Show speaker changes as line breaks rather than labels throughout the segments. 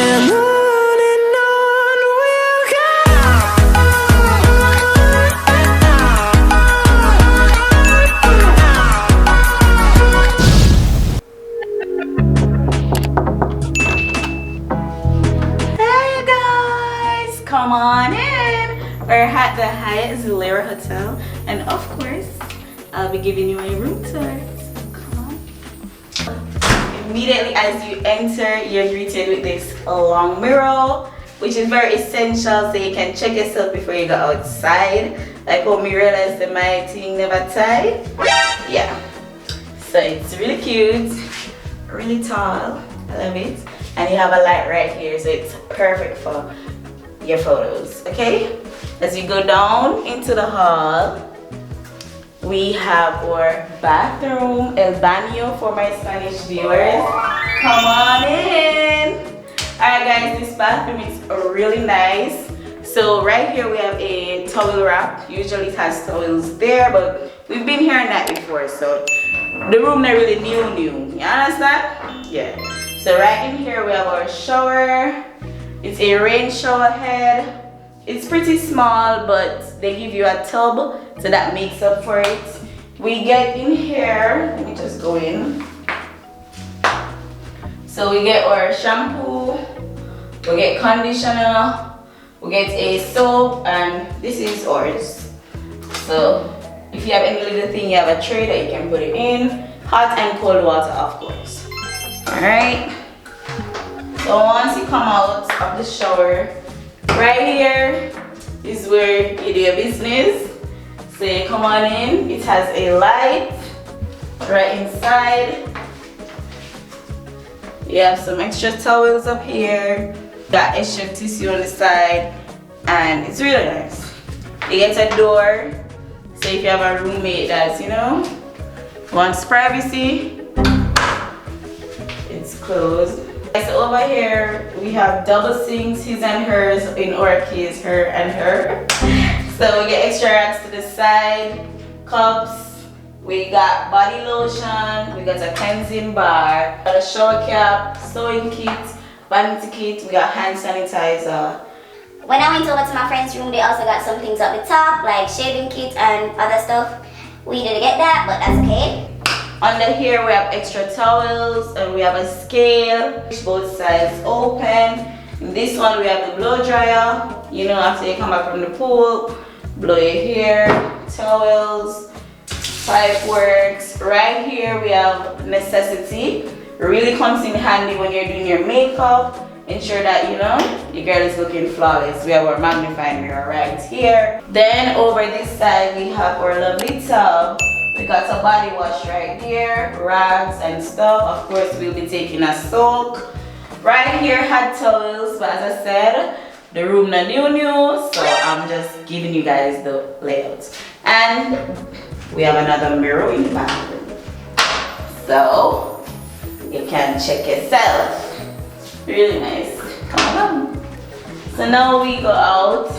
and on we'll go.
Hey guys, come on in. We're at the HYATT ZILARA Hotel, and of course, I'll be giving you a room tour. Come on. Immediately as you enter, you're greeted with this long mirror, which is very essential so you can check yourself before you go outside. Like how me realized that my thing never tied. Yeah. So it's really cute, really tall. I love it. And you have a light right here, so it's perfect for your photos. Okay? As you go down into the hall, we have our bathroom, el baño for my Spanish viewers. Come on in. Alright guys, this bathroom is really nice. So right here we have a towel rack. Usually it has towels there, but we've been here that before, so the room not really new. You understand? Yeah. So right in here we have our shower. It's a rain shower head. It's pretty small, but they give you a tub, so that makes up for it. We get in here, let me just go in. So we get our shampoo, we get conditioner, we get a soap, and this is ours. So if you have any little thing, you have a tray that you can put it in. Hot and cold water, of course. Alright. So once you come out of the shower, right here is where you do your business. So you come on in, it has a light right inside. You have some extra towels up here, got extra tissue on the side, and it's really nice. You get a door, so if you have a roommate that's, you know, wants privacy, it's closed. So over here we have double sinks, his and hers, in our case her and her. So we get extra racks to the side, cups, we got body lotion, we got a cleansing bar, got a shower cap, sewing kit, vanity kit, we got hand sanitizer.
When I went over to my friend's room, they also got some things up the top like shaving kit and other stuff. We didn't get that, but that's okay.
Under here we have extra towels and we have a scale, both sides open. In this one we have the blow dryer. You know, after you come back from the pool, blow your hair, towels, pipe works. Right here we have necessity. Really comes in handy when you're doing your makeup. Ensure that, you know, your girl is looking flawless. We have our magnifying mirror right here. Then over this side we have our lovely tub. We got a body wash right here, rags and stuff. Of course, we'll be taking a soak. Right here, hot towels, but as I said, the room not new, so I'm just giving you guys the layout. And we have another mirror in the bathroom, so you can check yourself. Really nice. Come on. So now we go out.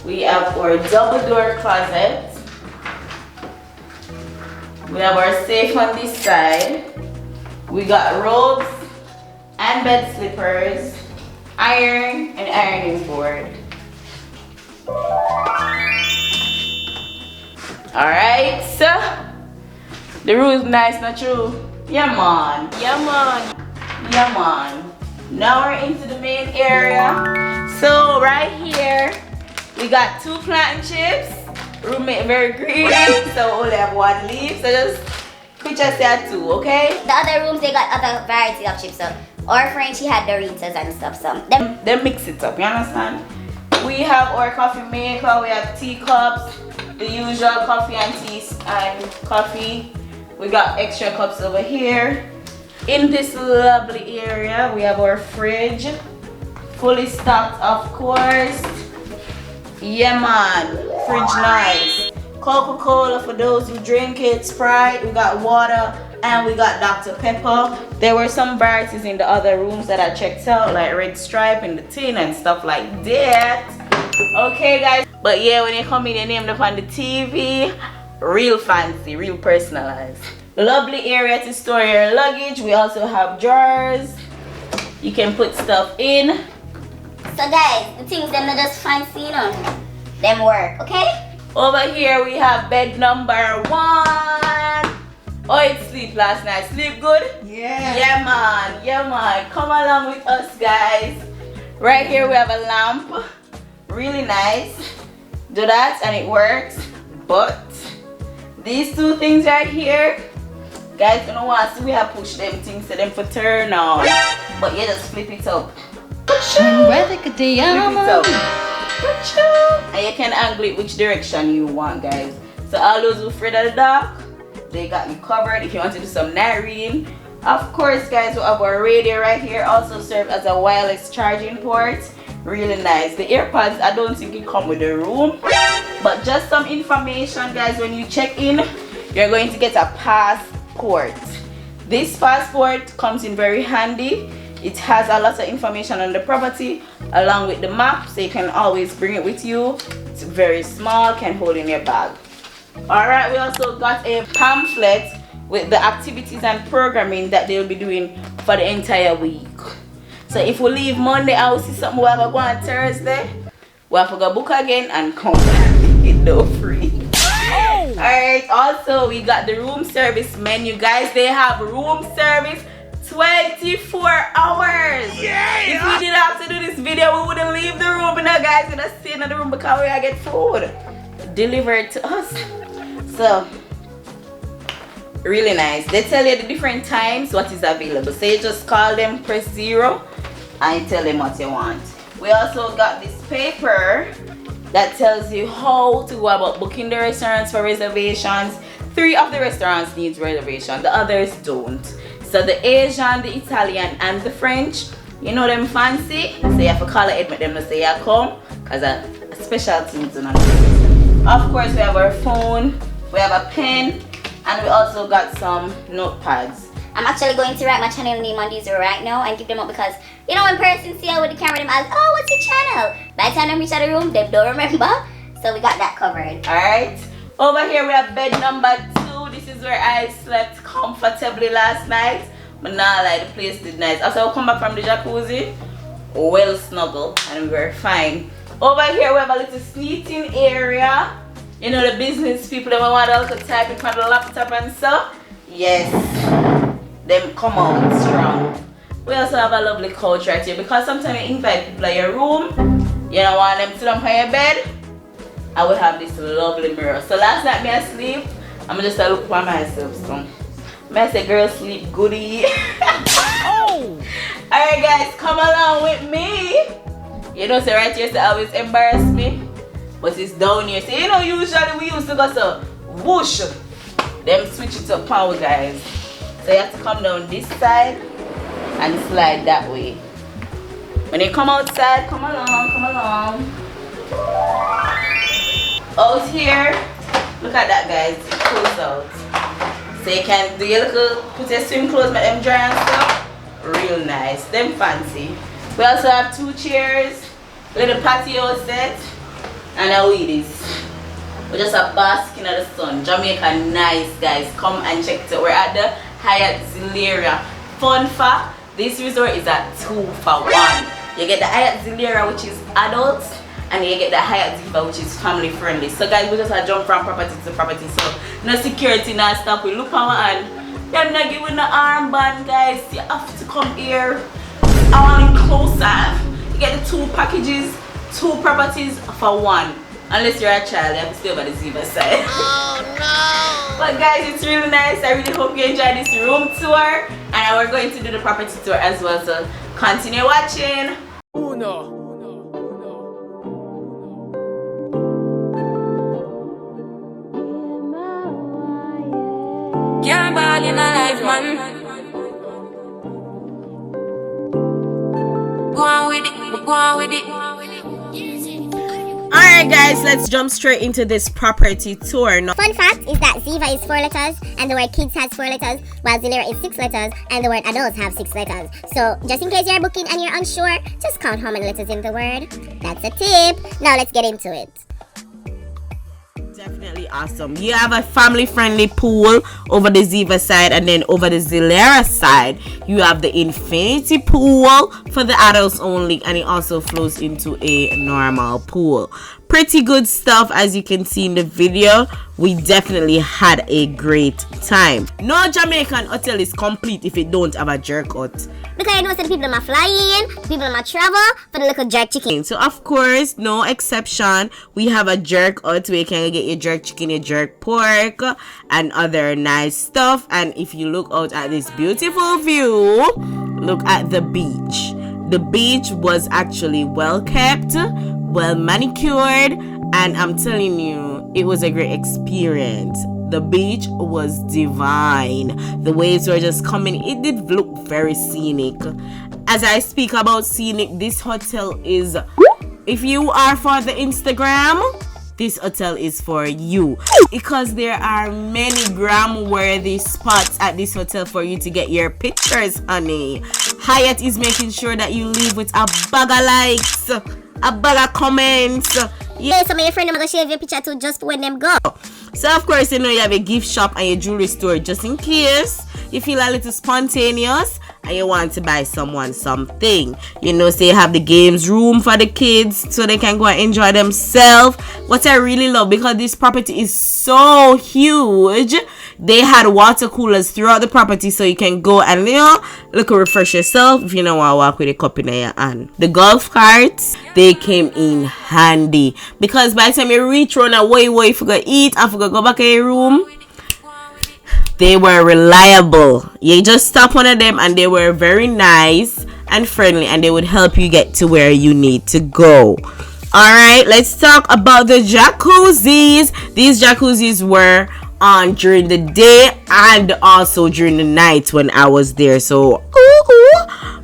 We have our double door closet. We have our safe on this side. We got robes and bed slippers, iron and ironing board. Alright, so the room is nice, not true? Yeah man, yeah man, yeah man. Now we're into the main area. So right here, we got 2 plantain chips. Roommate very greedy, so only have 1 leaf, so just quick just say 2, okay?
The other rooms, they got other variety of chips. So our friend, she had Doritos and stuff, so
they mix it up, you understand? We have our coffee maker, we have teacups, the usual coffee and tea and coffee. We got extra cups over here. In this lovely area, we have our fridge, fully stocked, of course. Yeah man, fridge nice. Coca-Cola for those who drink it, Sprite, we got water, and we got Dr. Pepper. There were some varieties in the other rooms that I checked out, like Red Stripe in the tin and stuff like that. Okay guys, but yeah, when you come in, you name them on the TV, real fancy, real personalized. Lovely area to store your luggage. We also have drawers. you can put stuff in.
So guys, the things them not just fancy, you know, them work, okay?
Over here we have bed number 1. Oh, it sleep last night. Sleep good?
Yeah.
Yeah, man. Yeah, man. Come along with us, guys. Right here we have a lamp. Really nice. Do that and it works. But these two things right here, guys, you know what? So we have push them things so them for turn on. But you just flip it up. Flip it up. And you can angle it which direction you want, guys. So all those who afraid of the dark, they got you covered. If you want to do some night reading, of course, guys, we have our radio right here. Also serve as a wireless charging port. Really nice. The AirPods, I don't think it come with the room, but just some information, guys. When you check in, you're going to get a passport. This passport comes in very handy. It has a lot of information on the property along with the map, so you can always bring it with you. It's very small, can hold in your bag. Alright, we also got a pamphlet with the activities and programming that they'll be doing for the entire week. So if we leave Monday and we see something we have to go on Thursday, we have to go book again and come back. It's no free. Alright, also we got the room service menu, guys. They have room service 24 hours. Yeah. If we didn't have to do this video, we wouldn't leave the room, you know, guys. We're not staying in the room because we gotta get food delivered to us. So really nice. They tell you the different times what is available. So you just call them, press 0, and you tell them what you want. We also got this paper that tells you how to go about booking the restaurants for reservations. 3 of the restaurants needs reservation, the others don't. So the Asian, the Italian, and the French, you know them fancy, so you have to call it, make them to say you come, because a special thing to know. Of course, we have our phone, we have a pen, and we also got some notepads.
I'm actually going to write my channel name on these right now and give them up because, you know, when persons see how with the camera, them ask, oh, what's your channel? By the time they reach out the room, they don't remember. So we got that covered.
Alright. Over here we have bed number 2. This is where I slept comfortably last night. But now, like, the place did nice. After we come back from the jacuzzi, well snuggled and we were fine. Over here we have a little sneaking area. You know, the business people, they want to type in front of the laptop and stuff. Yes, them come out strong. We also have a lovely couch right here because sometimes you invite people in your room, you don't want them to sit down on your bed. I will have this lovely mirror. So last night me asleep, I'm just a look for myself. So I say, girl, sleep goodie. Oh. Alright guys, come along with me. You know, so right here, so always embarrass me. But it's down here. So you know, usually we used to go so whoosh. Them switch it up power, guys. So you have to come down this side and slide that way. When you come outside, come along, come along. Out here, look at that, guys. Close out. So you can do your little, put your swim clothes, make them dry and stuff. Real nice. Them fancy. We also have 2 chairs, little patio set, and a weedies. We just a basking in the sun. Jamaica nice, guys. Come and check it out. We're at the HYATT ZILARA. Fun fact, this resort is a 2 for 1. You get the HYATT ZILARA, which is adults, and you get the HYATT ZIVA, which is family friendly. So guys, we just jump from property to property. So no security, no stuff. We look on my hand. They're not giving the armband, guys. You have to come here. I want it closer. You get the 2 packages, 2 properties for 1. Unless you're a child, you have to stay over the Ziva side. Oh no! But guys, it's really nice. I really hope you enjoyed this room tour. And we're going to do the property tour as well. So continue watching.
Uno. Can't ball in a life, man. Go on with it, go on with it.
Alright guys, let's jump straight into this property tour.
Fun fact is that Ziva is 4 letters and the word kids has 4 letters, while Zillara is 6 letters and the word adults have 6 letters. So just in case you're booking and you're unsure, just count how many letters in the word. That's a tip. Now let's get into it.
Definitely Definitely awesome. You have a family-friendly pool over the Ziva side, and then over the Zilara side, you have the infinity pool for the adults only, and it also flows into a normal pool. Pretty good stuff, as you can see in the video. We definitely had a great time. No Jamaican hotel is complete if it don't have a jerk hut.
Because you know, so the people that fly in, the people that travel for the little jerk chicken.
So of course, no exception, we have a jerk hut where you can get your jerk chicken, your jerk pork, and other nice stuff. And if you look out at this beautiful view, look at the beach. The beach was actually well kept, well manicured, and I'm telling you, it was a great experience. The beach was divine. The waves were just coming. It did look very scenic. As I speak about scenic, this hotel is, if you are for the Instagram, this hotel is for you, because there are many gram-worthy spots at this hotel for you to get your pictures, honey. HYATT is making sure that you leave with a bag of likes, a bag of comments.
Yeah, some of your friends are going to share your picture too, just when them go.
So of course, you know, you have a gift shop and your jewelry store, just in case you feel a little spontaneous and you want to buy someone something. You know, say you have the games room for the kids so they can go and enjoy themselves. What I really love, because this property is so huge, they had water coolers throughout the property, so you can go and, you know, look, refresh yourself if you don't want to walk with a cup in your hand. The golf carts, they came in handy, because by the time you reach around and way you forgot to eat and forgot to go back in your room, they were reliable. You just stop one of them and they were very nice and friendly, and they would help you get to where you need to go. Alright, let's talk about the jacuzzis. These jacuzzis were on during the day and also during the night when I was there. So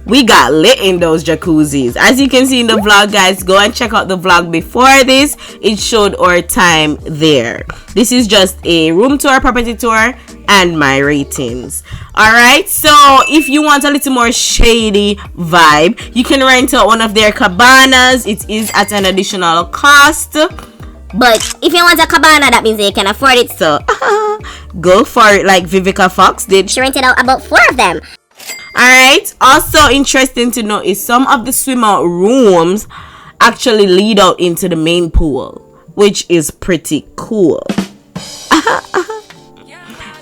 we got lit in those jacuzzis. As you can see in the vlog, guys, go and check out the vlog before this. It showed our time there. This is just a room tour, property tour, and my ratings. Alright, so if you want a little more shady vibe, you can rent out one of their cabanas. It is at an additional cost,
but if you want a cabana, that means you can afford it.
so go for it, like Vivica Fox did.
She rented out about 4 of them.
Alright, also interesting to know is some of the swim-out rooms actually lead out into the main pool, which is pretty cool.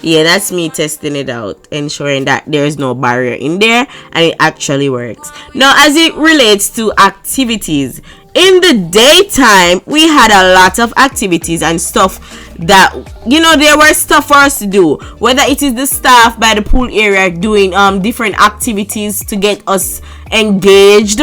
Yeah, that's me testing it out, ensuring that there's no barrier in there and it actually works. Now, as it relates to activities, in the daytime, we had a lot of activities and stuff that, you know, there were stuff for us to do. Whether it is the staff by the pool area doing different activities to get us engaged,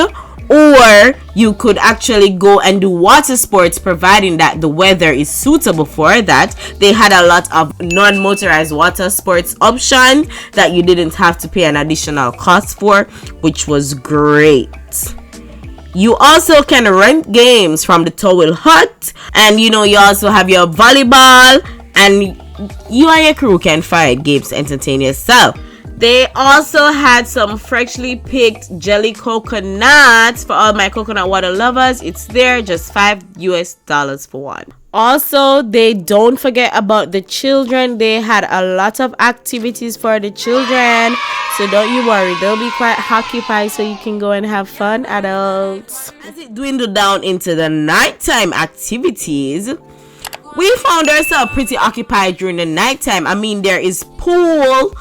or you could actually go and do water sports, providing that the weather is suitable for that. They had a lot of non-motorized water sports options that you didn't have to pay an additional cost for, which was great. You also can rent games from the towel hut, and you know, you also have your volleyball, and you and your crew can find games to entertain yourself. They also had some freshly picked jelly coconuts for all my coconut water lovers. It's there, just $5 for one. Also, they don't forget about the children. They had a lot of activities for the children, so don't you worry, they'll be quite occupied so you can go and have fun, adults. As it dwindled down into the nighttime activities, we found ourselves pretty occupied during the nighttime. I mean, there is pool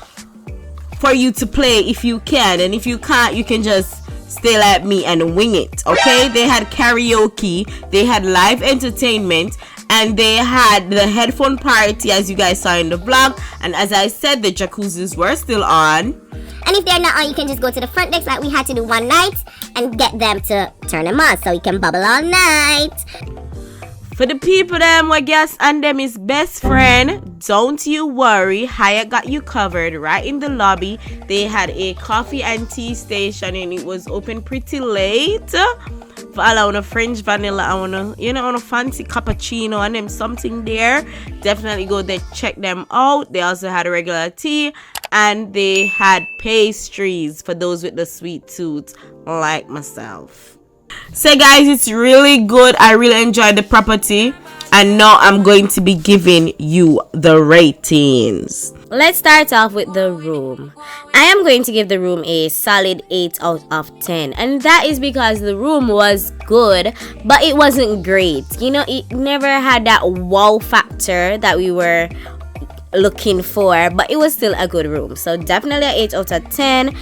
for you to play if you can, and if you can't, you can just stay like me and wing it. Okay, they had karaoke, they had live entertainment, and they had the headphone party, as you guys saw in the vlog. And as I said, the jacuzzis were still on,
and if they're not on, you can just go to the front desk like we had to do one night and get them to turn them on so you can bubble all night.
For the people them where gas and them is best friend, don't you worry, HYATT got you covered. Right in the lobby, they had a coffee and tea station, and it was open pretty late. For all I want a French vanilla, I want to, you know, on a fancy cappuccino and them something there. Definitely go there, check them out. They also had a regular tea, and they had pastries for those with the sweet tooth like myself.
So guys, it's really good. I really enjoyed the property, and now I'm going to be giving you the ratings.
Let's start off with the room. I am going to give the room a solid 8 out of 10, and that is because the room was good, but it wasn't great. You know, it never had that wow factor that we were looking for, but it was still a good room. So definitely an 8 out of 10.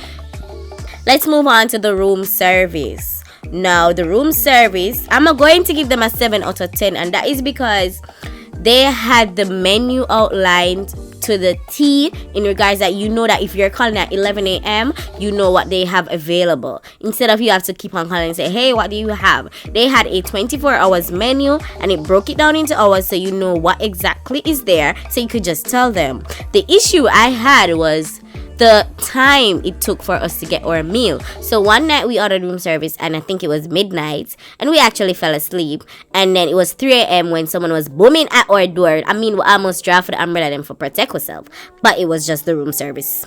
Let's move on to the room service. Now, the room service, I'm going to give them a 7 out of 10, and that is because they had the menu outlined to the T, in regards that you know that if you're calling at 11 a.m. you know what they have available, instead of you have to keep on calling and say, hey, what do you have? They had a 24 hours menu, and it broke it down into hours, so you know what exactly is there, so you could just tell them. The issue I had was the time it took for us to get our meal. So one night we ordered room service, and I think it was midnight, and we actually fell asleep, and then it was 3 a.m. when someone was booming at our door. I mean, we almost draft for the umbrella them for protect ourselves, but it was just the room service.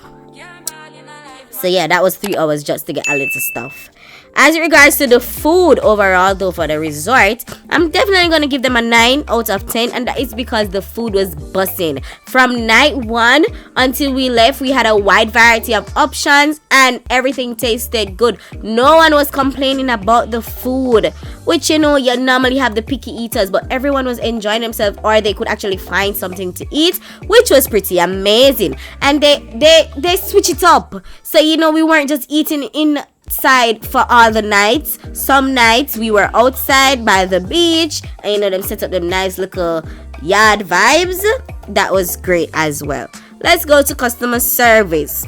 So yeah, that was 3 hours just to get a little stuff. As it regards to the food overall, though, for the resort, I'm definitely going to give them a 9 out of 10, and that is because the food was bussing. From night 1 until we left, we had a wide variety of options, and everything tasted good. No one was complaining about the food, which, you know, you normally have the picky eaters, but everyone was enjoying themselves, or they could actually find something to eat, which was pretty amazing. And they switch it up, so, you know, we weren't just eating inside for all the nights. Some nights we were outside by the beach, and you know, them set up them nice little yard vibes. That was great as well. Let's go to customer service.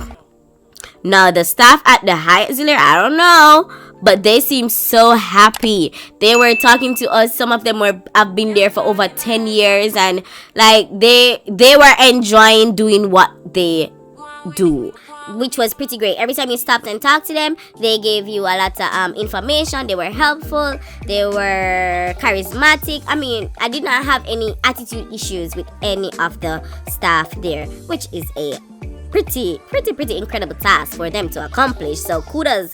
Now, the staff at the HYATT ZILARA, I don't know, but they seem so happy. They were talking to us. Some of them have been there for over 10 years, and like they were enjoying doing what they do,
which was pretty great. Every time you stopped and talked to them, they gave you a lot of information. They were helpful, they were charismatic. I mean, I did not have any attitude issues with any of the staff there, which is a pretty incredible task for them to accomplish. So kudos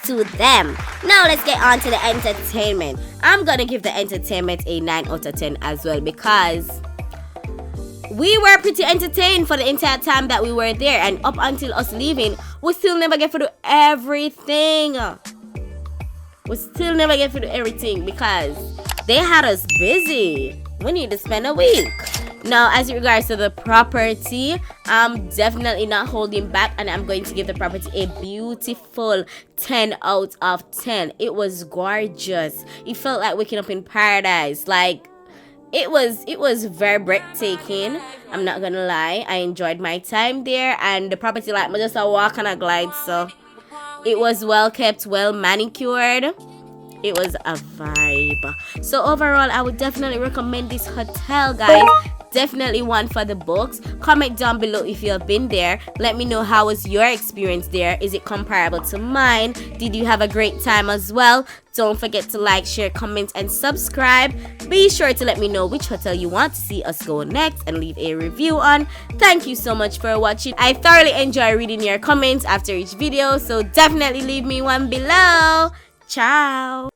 to them. Now let's get on to the entertainment. I'm gonna give the entertainment a 9 out of 10 as well, because we were pretty entertained for the entire time that we were there, and up until us leaving, we still never get to do everything. Because they had us busy. We need to spend a week. Now, as regards to the property, I'm definitely not holding back, and I'm going to give the property a beautiful 10 out of 10. It was gorgeous. It felt like waking up in paradise. Like, it was very breathtaking. I'm not gonna lie, I enjoyed my time there, and the property, like, just a walk and a glide. So it was well kept, well manicured. It was a vibe. So overall, I would definitely recommend this hotel, guys. Definitely one for the books. Comment down below if you have been there. Let me know how was your experience there. Is it comparable to mine? Did you have a great time as well? Don't forget to like, share, comment, and subscribe. Be sure to let me know which hotel you want to see us go next and leave a review on. Thank you so much for watching. I thoroughly enjoy reading your comments after each video, so definitely leave me one below. Ciao.